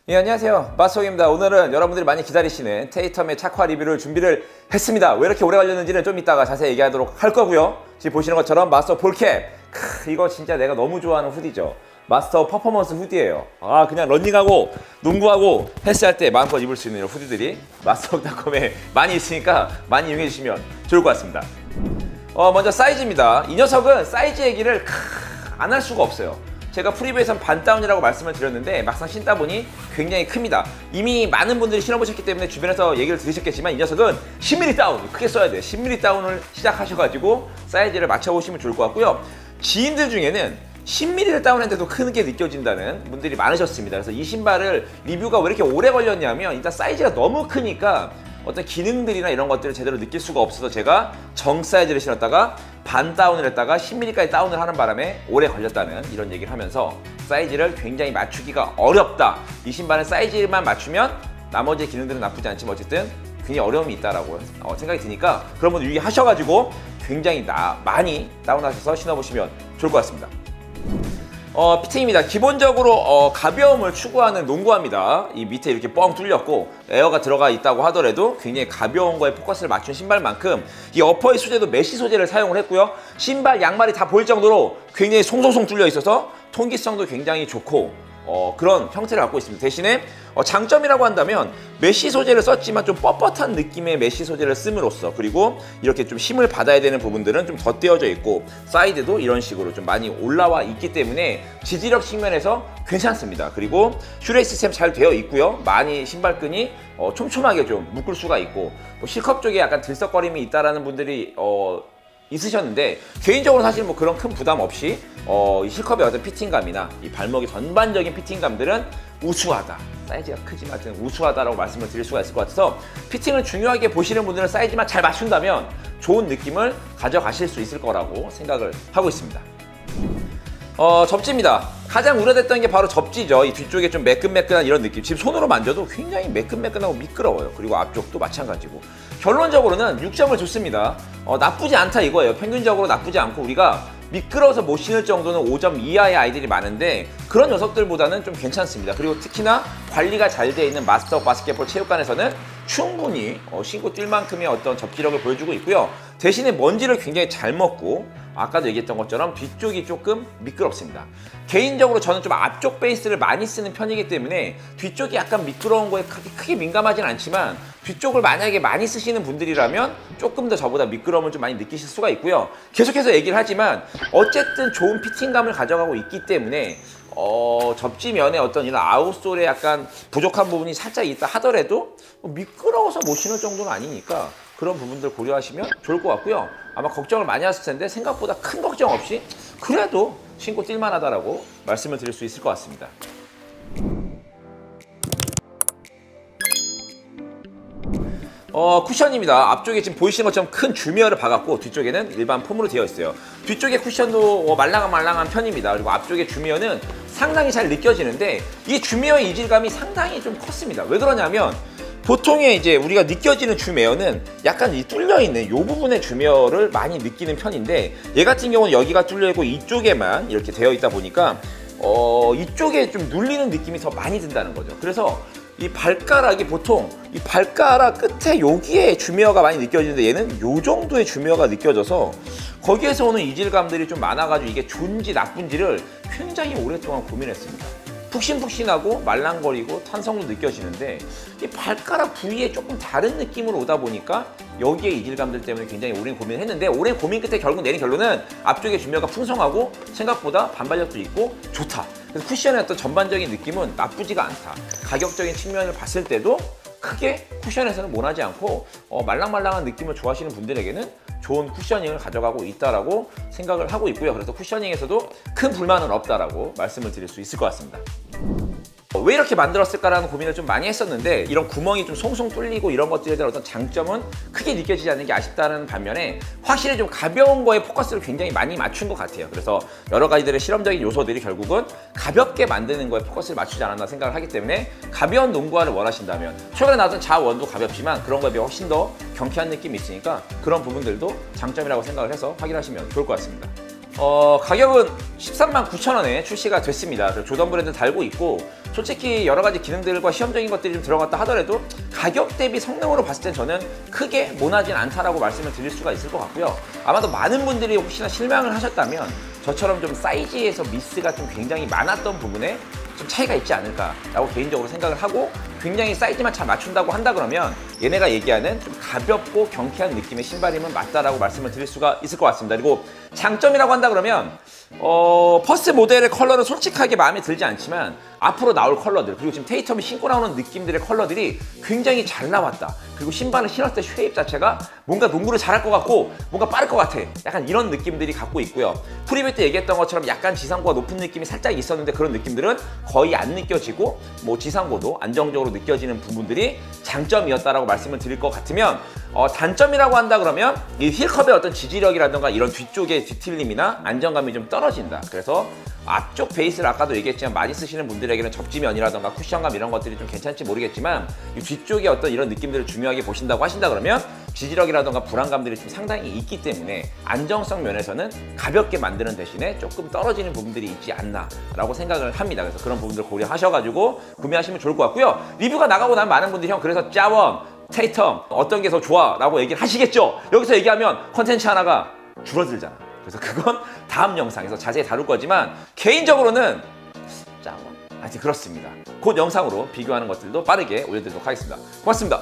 예, 안녕하세요. 마스오입니다. 오늘은 여러분들이 많이 기다리시는 테이텀의 착화 리뷰를 준비를 했습니다. 왜 이렇게 오래 걸렸는지는 좀 이따가 자세히 얘기하도록 할 거고요. 지금 보시는 것처럼 마스터 볼캡. 이거 진짜 내가 너무 좋아하는 후디죠. 마스터 퍼포먼스 후디예요. 그냥 런닝하고 농구하고 헬스할 때 마음껏 입을 수 있는 이런 후디들이 마스터닷컴에 많이 있으니까 많이 이용해 주시면 좋을 것 같습니다. 먼저 사이즈입니다. 이 녀석은 사이즈 얘기를 안 할 수가 없어요. 제가 프리뷰에선 반다운이라고 말씀을 드렸는데 막상 신다 보니 굉장히 큽니다. 이미 많은 분들이 신어보셨기 때문에 주변에서 얘기를 들으셨겠지만 이 녀석은 10mm 다운, 크게 써야 돼요. 10mm 다운을 시작하셔가지고 사이즈를 맞춰보시면 좋을 것 같고요. 지인들 중에는 10mm를 다운했는데도 큰 게 느껴진다는 분들이 많으셨습니다. 그래서 이 신발을 리뷰가 왜 이렇게 오래 걸렸냐면 일단 사이즈가 너무 크니까 어떤 기능들이나 이런 것들을 제대로 느낄 수가 없어서 제가 정 사이즈를 신었다가 반 다운을 했다가 10mm까지 다운을 하는 바람에 오래 걸렸다는 이런 얘기를 하면서 사이즈를 굉장히 맞추기가 어렵다. 이 신발은 사이즈만 맞추면 나머지 기능들은 나쁘지 않지만 어쨌든 굉장히 어려움이 있다라고 생각이 드니까 그런 분들 유의하셔가지고 굉장히 많이 다운하셔서 신어보시면 좋을 것 같습니다. 피팅입니다. 기본적으로 가벼움을 추구하는 농구화입니다. 이 밑에 이렇게 뻥 뚫렸고 에어가 들어가 있다고 하더라도 굉장히 가벼운 거에 포커스를 맞춘 신발만큼 이 어퍼의 소재도 메쉬 소재를 사용을 했고요. 신발 양말이 다 보일 정도로 굉장히 송송송 뚫려 있어서 통기성도 굉장히 좋고 그런 형태를 갖고 있습니다. 대신에 장점이라고 한다면 메쉬 소재를 썼지만 좀 뻣뻣한 느낌의 메쉬 소재를 씀으로써 그리고 이렇게 좀 힘을 받아야 되는 부분들은 좀 덧대어져 있고 사이드도 이런 식으로 좀 많이 올라와 있기 때문에 지지력 측면에서 괜찮습니다. 그리고 슈레이 시스템 잘 되어 있고요. 많이 신발끈이 촘촘하게 좀 묶을 수가 있고 실컵 쪽에 약간 들썩거림이 있다라는 분들이 있으셨는데 개인적으로 사실 뭐 그런 큰 부담 없이 이 실컵의 어떤 피팅감이나 이 발목의 전반적인 피팅감들은 우수하다. 사이즈가 크지만 우수하다라고 말씀을 드릴 수가 있을 것 같아서 피팅을 중요하게 보시는 분들은 사이즈만 잘 맞춘다면 좋은 느낌을 가져가실 수 있을 거라고 생각을 하고 있습니다. 접지입니다. 가장 우려됐던 게 바로 접지죠. 이 뒤쪽에 좀 매끈매끈한 이런 느낌. 지금 손으로 만져도 굉장히 매끈매끈하고 미끄러워요. 그리고 앞쪽도 마찬가지고. 결론적으로는 6점을 줬습니다. 나쁘지 않다 이거예요. 평균적으로 나쁘지 않고 우리가 미끄러워서 못 신을 정도는 5점 이하의 아이들이 많은데 그런 녀석들보다는 좀 괜찮습니다. 그리고 특히나 관리가 잘 되어 있는 마스터 바스켓볼 체육관에서는 충분히 신고 뛸 만큼의 어떤 접지력을 보여주고 있고요. 대신에 먼지를 굉장히 잘 먹고 아까도 얘기했던 것처럼 뒤쪽이 조금 미끄럽습니다. 개인적으로 저는 좀 앞쪽 베이스를 많이 쓰는 편이기 때문에 뒤쪽이 약간 미끄러운 거에 크게 민감하진 않지만 뒤쪽을 만약에 많이 쓰시는 분들이라면 조금 더 저보다 미끄러움을 좀 많이 느끼실 수가 있고요. 계속해서 얘기를 하지만 어쨌든 좋은 피팅감을 가져가고 있기 때문에 접지면에 어떤 이런 아웃솔에 약간 부족한 부분이 살짝 있다 하더라도 미끄러워서 못 신을 정도는 아니니까 그런 부분들 고려하시면 좋을 것 같고요. 아마 걱정을 많이 하실 텐데 생각보다 큰 걱정 없이 그래도 신고 뛸만하다라고 말씀을 드릴 수 있을 것 같습니다. 쿠션입니다. 앞쪽에 지금 보이시는 것처럼 큰 주미어를 박았고 뒤쪽에는 일반 폼으로 되어 있어요. 뒤쪽에 쿠션도 말랑한 편입니다. 그리고 앞쪽에 주미어는 상당히 잘 느껴지는데 이 주미어의 이질감이 상당히 좀 컸습니다. 왜 그러냐면 보통의 이제 우리가 느껴지는 주미어는 약간 이 뚫려있는 이 부분의 주미어를 많이 느끼는 편인데 얘 같은 경우는 여기가 뚫려있고 이쪽에만 이렇게 되어 있다 보니까 이쪽에 좀 눌리는 느낌이 더 많이 든다는 거죠. 그래서 이 발가락이 보통 이 발가락 끝에 여기에 주미어가 많이 느껴지는데 얘는 요 정도의 주미어가 느껴져서 거기에서 오는 이질감들이 좀 많아가지고 이게 좋은지 나쁜지를 굉장히 오랫동안 고민했습니다. 푹신푹신하고 말랑거리고 탄성도 느껴지는데 이 발가락 부위에 조금 다른 느낌으로 오다 보니까 여기에 이질감들 때문에 굉장히 오랜 고민을 했는데 오랜 고민 끝에 결국 내린 결론은 앞쪽에 주미어가 풍성하고 생각보다 반발력도 있고 좋다. 그래서 쿠션의 어떤 전반적인 느낌은 나쁘지가 않다. 가격적인 측면을 봤을 때도 크게 쿠션에서는 모나지 않고 말랑말랑한 느낌을 좋아하시는 분들에게는 좋은 쿠셔닝을 가져가고 있다라고 생각을 하고 있고요. 그래서 쿠셔닝에서도 큰 불만은 없다라고 말씀을 드릴 수 있을 것 같습니다. 왜 이렇게 만들었을까라는 고민을 좀 많이 했었는데 이런 구멍이 좀 송송 뚫리고 이런 것들에 대한 어떤 장점은 크게 느껴지지 않는 게 아쉽다는 반면에 확실히 좀 가벼운 거에 포커스를 굉장히 많이 맞춘 것 같아요. 그래서 여러 가지들의 실험적인 요소들이 결국은 가볍게 만드는 거에 포커스를 맞추지 않았나 생각을 하기 때문에 가벼운 농구화를 원하신다면 최근에 나왔던 자원도 가볍지만 그런 거에 비해 훨씬 더 경쾌한 느낌이 있으니까 그런 부분들도 장점이라고 생각을 해서 확인하시면 좋을 것 같습니다. 가격은 139,000원에 출시가 됐습니다. 조던 브랜드 달고 있고 솔직히 여러 가지 기능들과 시험적인 것들이 좀 들어갔다 하더라도 가격 대비 성능으로 봤을 땐 저는 크게 모나진 않다라고 말씀을 드릴 수가 있을 것 같고요. 아마도 많은 분들이 혹시나 실망을 하셨다면 저처럼 좀 사이즈에서 미스가 좀 굉장히 많았던 부분에 좀 차이가 있지 않을까라고 개인적으로 생각을 하고, 굉장히 사이즈만 잘 맞춘다고 한다 그러면 얘네가 얘기하는 좀 가볍고 경쾌한 느낌의 신발임은 맞다라고 말씀을 드릴 수가 있을 것 같습니다. 그리고 장점이라고 한다 그러면 퍼스트 모델의 컬러는 솔직하게 마음에 들지 않지만 앞으로 나올 컬러들, 그리고 지금 테이텀이 신고 나오는 느낌들의 컬러들이 굉장히 잘 나왔다. 그리고 신발을 신었을 때 쉐입 자체가 뭔가 농구를 잘할 것 같고 뭔가 빠를 것 같아. 약간 이런 느낌들이 갖고 있고요. 프리뷰 때 얘기했던 것처럼 약간 지상고가 높은 느낌이 살짝 있었는데 그런 느낌들은 거의 안 느껴지고, 뭐 지상고도 안정적으로 느껴지는 부분들이 장점이었다라고 말씀을 드릴 것 같으면, 단점이라고 한다 그러면 이 힐컵의 어떤 지지력이라든가 이런 뒤쪽의 뒤틀림이나 안정감이 좀 떨어진다. 그래서 앞쪽 베이스를 아까도 얘기했지만 많이 쓰시는 분들에게는 접지면이라든가 쿠션감 이런 것들이 좀 괜찮지 모르겠지만, 이 뒤쪽에 어떤 이런 느낌들을 중요하게 보신다고 하신다 그러면 지지력이라든가 불안감들이 좀 상당히 있기 때문에 안정성 면에서는 가볍게 만드는 대신에 조금 떨어지는 부분들이 있지 않나 라고 생각을 합니다. 그래서 그런 부분들 고려하셔가지고 구매하시면 좋을 것 같고요. 리뷰가 나가고 나면 많은 분들이 형 그래서 짜원, 테이텀 어떤 게 더 좋아? 라고 얘기를 하시겠죠. 여기서 얘기하면 컨텐츠 하나가 줄어들잖아. 그래서 그건 다음 영상에서 자세히 다룰 거지만 개인적으로는 짜원, 하여튼 그렇습니다. 곧 영상으로 비교하는 것들도 빠르게 올려드리도록 하겠습니다. 고맙습니다.